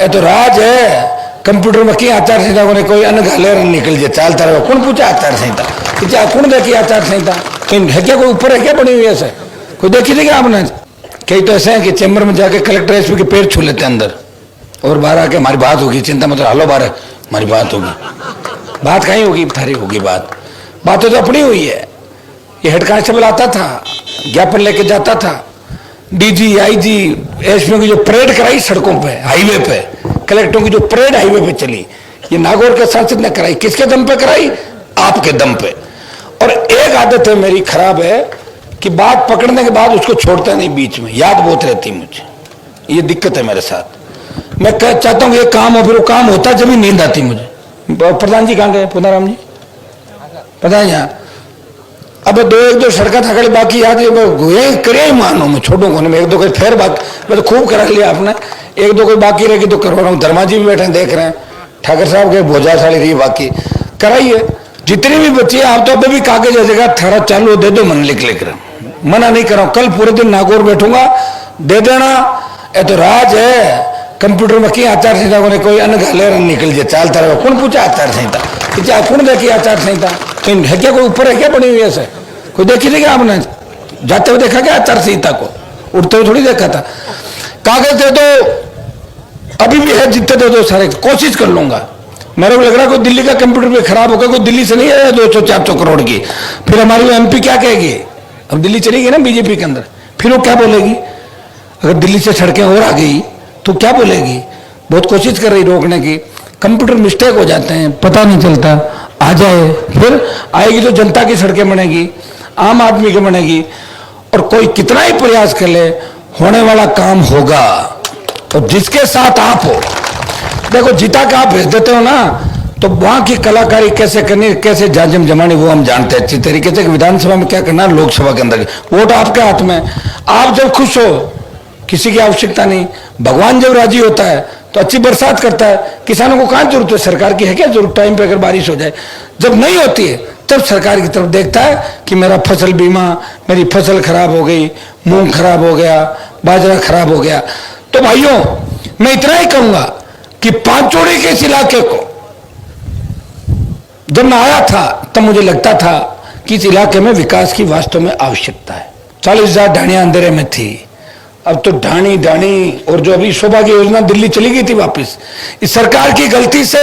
ये तो राज है। कंप्यूटर में की आचार संहिता को कोई अन्न घाले निकल जाए चालता रहे। कौन पूछा आचार संहिता? क्या कौन देखी आचार संहिता? कहीं है क्या? कोई ऊपर है क्या बनी हुई ऐसे? कोई देखी थी क्या आपने? कई तो ऐसे हैं कि चैम्बर में जाके कलेक्टर एसपी के पैर छू लेते हैं अंदर और बाहर आके हमारी बात होगी, चिंता मत हालो बाहर हमारी बात होगी। बात कहीं होगी? थारी होगी बात तो अपनी हुई है। ये हेड कांस्टेबल आता था, ज्ञापन लेके जाता था, डीजी आईजी एसपी की जो परेड कराई सड़कों पे हाईवे पे, कलेक्टरों की जो परेड हाईवे पे चली, ये नागौर के सांसद ने कराई। किसके दम पे कराई? आपके दम पे। और एक आदत है मेरी खराब है कि बात पकड़ने के बाद उसको छोड़ता नहीं बीच में, याद बहुत रहती मुझे। ये दिक्कत है मेरे साथ। मैं चाहता हूँ ये काम हो, फिर वो काम होता जब भी नींद आती मुझे। प्रधान जी कहाँ गए? पुनाराम जी पता है यहाँ। अब एक दो सड़क थकड़ी बाकी याद करे मानो मैं छोटू को मैं एक दो कोई फिर बाकी मैं तो खूब करा लिया आपने। एक दो कोई बाकी रहेगी तो करवा रहा हूँ। धर्मा जी भी बैठे देख रहे हैं, ठाकर साहब के भोजा साड़ी रही बाकी कराइए। जितनी भी बच्ची है आप तो अभी भी कागज जगह थोड़ा चालू दे दो, मन लिख कर मना नहीं कर रहा हूँ। कल पूरे दिन नागौर बैठूंगा, दे देना। ये तो राज है। कंप्यूटर में की आचार संहिता को कोई अन्न घाले निकल जाए चालता रहे। कौन पूछा आचार संहिता? क्या कौन देखी आचार संहिता? कहीं है क्या? कोई ऊपर है क्या बनी हुई ऐसे? कोई देखी थी क्या आपने? जाते हुए देखा क्या आचार संहिता को? उठते हुए थोड़ी देखा था। कागज दे दो, अभी भी है, जितने दे दो सारे कोशिश कर लूंगा। मेरे को लग रहा है कोई दिल्ली का कंप्यूटर भी खराब होगा, कोई दिल्ली से नहीं आया 200-400 करोड़ की। फिर हमारी एमपी क्या कहेगी? अब दिल्ली चली गई ना बीजेपी के अंदर, फिर वो क्या बोलेगी? अगर दिल्ली से सड़कें और आ गई तो क्या बोलेगी? बहुत कोशिश कर रही रोकने की। कंप्यूटर मिस्टेक हो जाते हैं, पता नहीं चलता, आ जाए फिर आएगी तो जनता की सड़कें बनेगी, आम आदमी की बनेगी। और कोई कितना ही प्रयास कर ले, होने वाला काम होगा। तो जिसके साथ आप हो, देखो जीता का आप भेज देते हो ना, तो वहां की कलाकारी कैसे करनी, कैसे जाजम जमानी, वो हम जानते हैं अच्छी तरीके से। विधानसभा में क्या करना, लोकसभा के अंदर वोट आपके हाथ में। आप जब खुश हो, किसी की आवश्यकता नहीं। भगवान जब राजी होता है तो अच्छी बरसात करता है। किसानों को कहाँ जरूरत है? सरकार की है क्या जरूरत? टाइम पे अगर बारिश हो जाए, जब नहीं होती है तब सरकार की तरफ देखता है कि मेरा फसल बीमा, मेरी फसल खराब हो गई, मूंग खराब हो गया, बाजरा खराब हो गया। तो भाइयों मैं इतना ही कहूंगा कि पांचोड़ी के इस इलाके को जब मैं आया था तब मुझे लगता था कि इस इलाके में विकास की वास्तव में आवश्यकता है। 40,000 ढाणियां अंधेरे में थी, अब तो ढाणी ढाणी। और जो अभी सौभाग्य योजना दिल्ली चली गई थी वापस, इस सरकार की गलती से।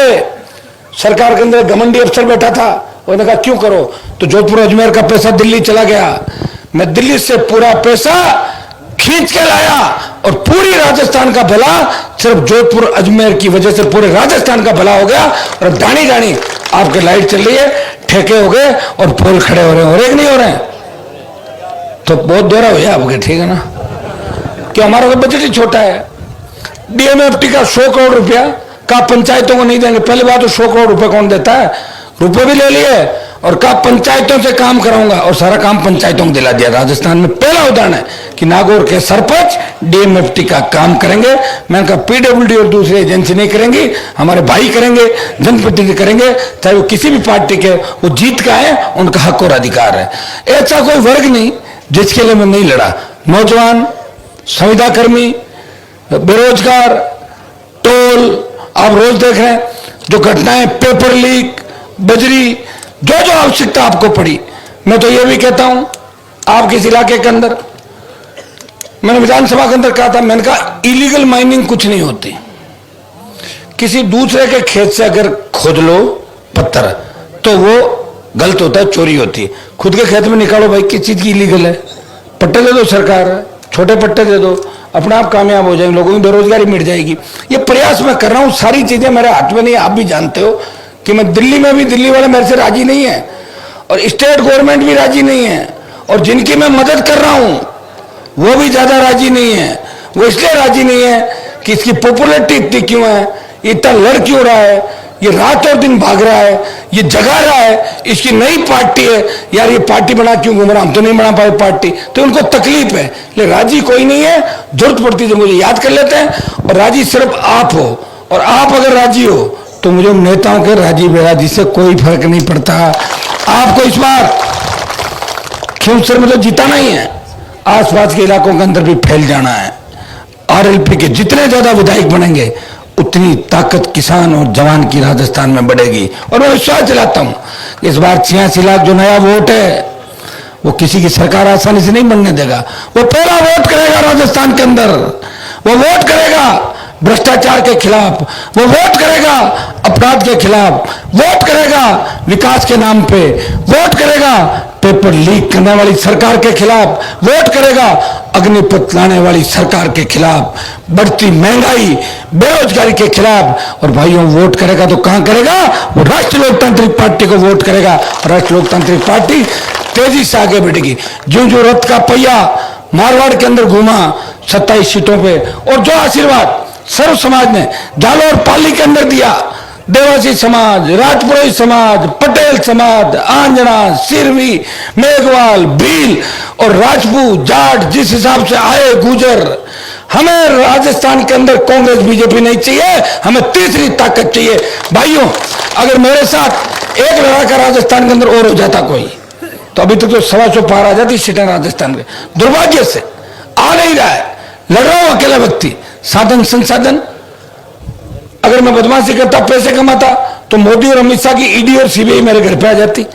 सरकार के अंदर घमंडी अफसर बैठा था, उन्होंने कहा क्यों करो, तो जोधपुर अजमेर का पैसा दिल्ली चला गया। मैं दिल्ली से पूरा पैसा खींच के लाया और पूरी राजस्थान का भला सिर्फ जोधपुर अजमेर की वजह से पूरे राजस्थान का भला हो गया। और ढाणी ढाणी आपके लाइट चल रही है, ठेके हो गए और पोल खड़े हो रहे हैं, और एक नहीं हो रहे हैं। तो बहुत दोहरा हुआ आपके, ठीक है ना? कि हमारा तो बजट ही छोटा है। डीएमएफटी का 100 करोड़ रुपया का पंचायतों को नहीं देंगे। पहली बात तो 100 करोड़ रुपए कौन देता है? रुपए भी ले लिए और कहा पंचायतों से काम कराऊंगा, और सारा काम पंचायतों को दिला दिया। राजस्थान में पहला उदाहरण है कि नागौर के सरपंच डीएमएफटी का काम करेंगे। मैंने कहा पीडब्ल्यूडी और दूसरी एजेंसी नहीं करेंगी, हमारे भाई करेंगे, जनप्रतिनिधि करेंगे, चाहे वो किसी भी पार्टी के। वो जीत का है, उनका हक और अधिकार है। ऐसा कोई वर्ग नहीं जिसके लिए मैं नहीं लड़ा। नौजवान, संविदा कर्मी, बेरोजगार, टोल, आप रोज देख रहे हैं जो घटनाएं, पेपर लीक, बजरी, जो जो आवश्यकता आपको पड़ी। मैं तो ये भी कहता हूं, आप किस इलाके के अंदर, मैंने विधानसभा के अंदर कहा था, मैंने कहा इलीगल माइनिंग कुछ नहीं होती। किसी दूसरे के खेत से अगर खोद लो पत्थर तो वो गलत होता है, चोरी होती है। खुद के खेत में निकालो भाई, किस चीज की इलीगल है? पट्टे दे दो, सरकार छोटे पट्टे दे दो, अपने आप कामयाब हो जाएंगे, लोगों की बेरोजगारी मिट जाएगी। ये प्रयास मैं कर रहा हूं, सारी चीजें मेरे हाथ में नहीं। आप भी जानते हो कि मैं दिल्ली में भी, दिल्ली वाले मेरे से राजी नहीं है, और स्टेट गवर्नमेंट भी राजी नहीं है, और जिनकी मैं मदद कर रहा हूं वो भी ज्यादा राजी नहीं है। वो इसलिए राजी नहीं है कि इसकी पॉपुलैरिटी इतनी क्यों है, इतना लड़ क्यों रहा है, ये रात और दिन भाग रहा है, ये जगा रहा है, इसकी नई पार्टी है, यार ये पार्टी बना क्यों घूम रहा, हम तो नहीं बना पाए पार्टी। तो उनको तकलीफ है, लेकिन राजी कोई नहीं है। जरूरत पड़ती है तो मुझे याद कर लेते हैं, और राजी सिर्फ आप हो। और आप अगर राजी हो तो मुझे नेताओं के राजी बेराजी से कोई फर्क नहीं पड़ता। आपको इस बार क्यों सिर्फ मतलब जिताना ही है, आसपास के इलाकों के अंदर भी फैल जाना है। आरएलपी के जितने ज्यादा विधायक बनेंगे उतनी ताकत किसान और जवान की राजस्थान में बढ़ेगी। और मैं विश्वास दिलाता हूं इस बार 86 लाख जो नया वोट है वो किसी की सरकार आसानी से नहीं बनने देगा। वो पहला वोट करेगा राजस्थान के अंदर, वो वोट करेगा भ्रष्टाचार के खिलाफ, वो वोट करेगा अपराध के खिलाफ, वोट करेगा विकास के नाम पे, वोट करेगा पेपर लीक करने वाली सरकार के खिलाफ, वोट करेगा अग्निपथ लाने वाली सरकार के खिलाफ, बढ़ती महंगाई बेरोजगारी के खिलाफ। और भाइयों वोट करेगा तो कहां करेगा? वो राष्ट्रीय लोकतांत्रिक पार्टी को वोट करेगा। राष्ट्रीय लोकतांत्रिक पार्टी तेजी से आगे बढ़ेगी। जो जो रथ का पहिया मारवाड़ के अंदर घूमा 27 सीटों पे, और जो आशीर्वाद सर्व समाज ने जालोर पाली के अंदर दिया, देवासी समाज, राजपुरोहित समाज, पटेल समाज, आंजना, सिरवी, मेघवाल, भील और राजपूत जाट जिस हिसाब से आए गुजर, हमें राजस्थान के अंदर कांग्रेस बीजेपी नहीं चाहिए, हमें तीसरी ताकत चाहिए। भाइयों अगर मेरे साथ एक लड़ाका राजस्थान के अंदर और हो जाता कोई, तो अभी तक तो 125 पार आ जाती सीटें राजस्थान के। दुर्भाग्य से आ नहीं रहा है। लड़ रहा हूं अकेला व्यक्ति, साधन संसाधन। अगर मैं बदमाशी करता पैसे कमाता तो मोदी और अमित शाह की ईडी और सीबीआई मेरे घर पे आ जाती।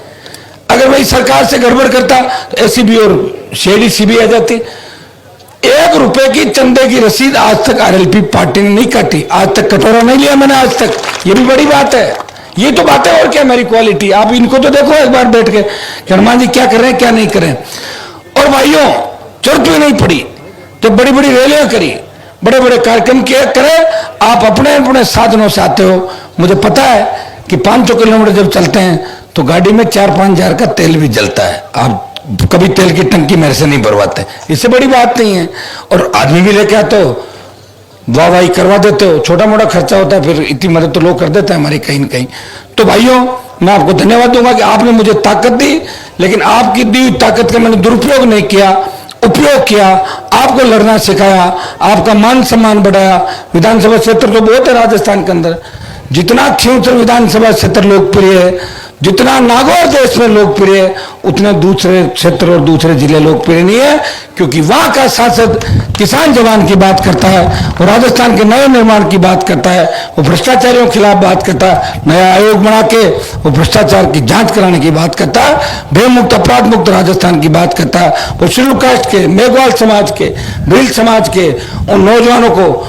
अगर मैं सरकार से गड़बड़ करता तो एसीबी और सीआईडी सीबीआई आ जाती। 1 रुपए की चंदे की रसीद आज तक आरएलपी पार्टी ने नहीं काटी, आज तक कटोरा नहीं लिया मैंने आज तक। ये भी बड़ी बात है। ये तो बात है और क्या मेरी क्वालिटी। आप इनको तो देखो एक बार बैठ के कि हनुमान जी क्या कर रहे हैं क्या नहीं कर रहे हैं। और भाइयों जरूरत भी नहीं पड़ी, जब बड़ी बड़ी रैलियां करी, बड़े बड़े कार्यक्रम किए करें, आप अपने अपने साधनों से आते हो। मुझे पता है कि 500 किलोमीटर जब चलते हैं तो गाड़ी में 4-5 हजार का तेल भी जलता है। आप कभी तेल की टंकी मेरे से नहीं भरवाते, इससे बड़ी बात नहीं है। और आदमी भी लेके आते हो, वाह वाही करवा देते हो, छोटा मोटा खर्चा होता है, फिर इतनी मदद तो लोग कर देते हैं हमारी कहीं न कहीं। तो भाइयों मैं आपको धन्यवाद दूंगा कि आपने मुझे ताकत दी, लेकिन आपकी दी ताकत का मैंने दुरुपयोग नहीं किया, उपयोग किया। आपको लड़ना सिखाया, आपका मान सम्मान बढ़ाया। विधानसभा क्षेत्र तो बहुत है राजस्थान के अंदर, जितना खिंवसर विधानसभा क्षेत्र लोकप्रिय है, जितना नागौर देश में लोकप्रिय है, उतने दूसरे क्षेत्र और दूसरे जिले लोकप्रिय नहीं है। क्योंकि वहां का सांसद किसान जवान की बात करता है, वो राजस्थान के नए निर्माण की बात करता है, वो भ्रष्टाचारियों के खिलाफ बात करता है, नया आयोग बना के वो भ्रष्टाचार की जांच कराने की बात करता है, भयमुक्त अपराध मुक्त राजस्थान की बात करता है। वो शेड्यूल कास्ट के, मेघवाल समाज के, भील समाज के उन नौजवानों को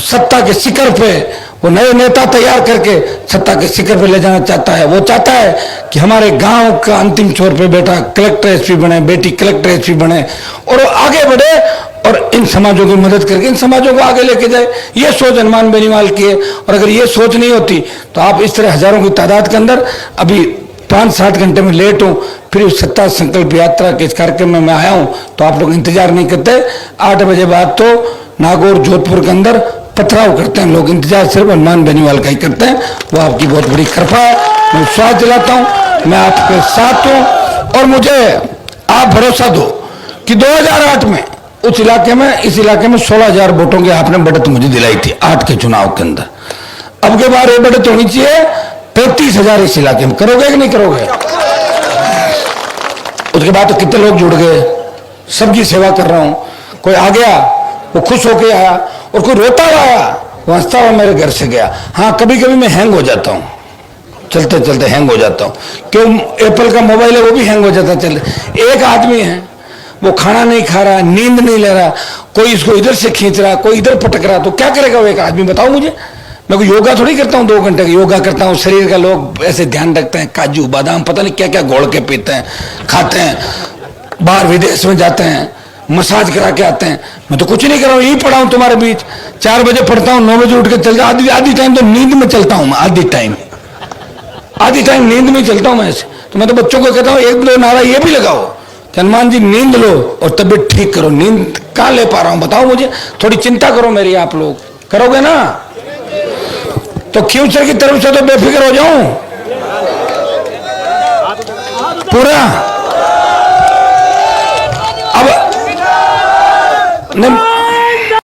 सत्ता के शिखर पे, वो नए नेता तैयार करके सत्ता के शिखर पे ले जाना चाहता है। वो चाहता है कि हमारे गांव का अंतिम छोर पे बेटा कलेक्टर एसपी बने, बेटी कलेक्टर एसपी बने, और वो आगे बढ़े और इन समाजों की मदद करके इन समाजों को आगे लेके जाए। ये सोच हनुमान बेनीवाल की है। और अगर ये सोच नहीं होती तो आप इस तरह हजारों की तादाद के अंदर, अभी 5-7 घंटे में लेट हूं, फिर उस सत्ता संकल्प यात्रा के इस कार्यक्रम में मैं आया हूं, तो आप लोग इंतजार नहीं करते। 8 बजे बाद तो नागौर जोधपुर के अंदर पथराव करते हैं लोग, इंतजार सिर्फ हनुमान बेनीवाल का ही करते हैं। वो आपकी बहुत बड़ी कृपा है, मैं विश्वास दिलाता हूं, मैं आपके साथ हूं। और मुझे आप भरोसा दो कि 2008 में उस इलाके में, इस इलाके में 16,000 वोटों की आपने बढ़त मुझे दिलाई थी 8 के चुनाव के अंदर। अब के बार ये बढ़त होनी चाहिए 35,000 इस इलाके में। करोगे कि नहीं करोगे? उसके बाद तो कितने लोग जुड़ गए, सबकी सेवा कर रहा हूं। कोई आ गया वो खुश होके आया, और कोई रोता हुआ आया, वो हंसता हुआ मेरे घर से गया। हाँ कभी कभी मैं हैंग हो जाता हूँ, चलते चलते हैंग हो जाता हूँ। क्यों? एप्पल का मोबाइल है वो भी हैंग हो जाता है चलते। एक आदमी है वो खाना नहीं खा रहा, नींद नहीं ले रहा, कोई इसको इधर से खींच रहा, कोई इधर पटक रहा, तो क्या करेगा वो एक आदमी? बताओ मुझे। मैं कोई योगा थोड़ी करता हूँ, 2 घंटे का योगा करता हूँ। शरीर का लोग ऐसे ध्यान रखते हैं, काजू बादाम पता नहीं क्या क्या घोल के पीते हैं, खाते हैं, बाहर विदेश में जाते हैं, मसाज करा के आते हैं। मैं तो कुछ नहीं कर रहा हूँ, यही पढ़ा हूँ तुम्हारे बीच। 4 बजे पढ़ता हूँ, 9 बजे उठ के चलता हूँ। आधी टाइम तो नींद में चलता हूँ मैं, आधी टाइम नींद में चलता हूँ मैं ऐसे। तो मैं तो बच्चों को कहता हूँ 1-2 नारा ये भी लगाओ कि हनुमान जी नींद लो और तबीयत ठीक करो। नींद कहाँ ले पा रहा हूँ बताओ मुझे, थोड़ी चिंता करो मेरी। आप लोग करोगे ना? तो खिंवसर की तरफ से तो बेफिक्र हो जाऊं पूरा। अब नहीं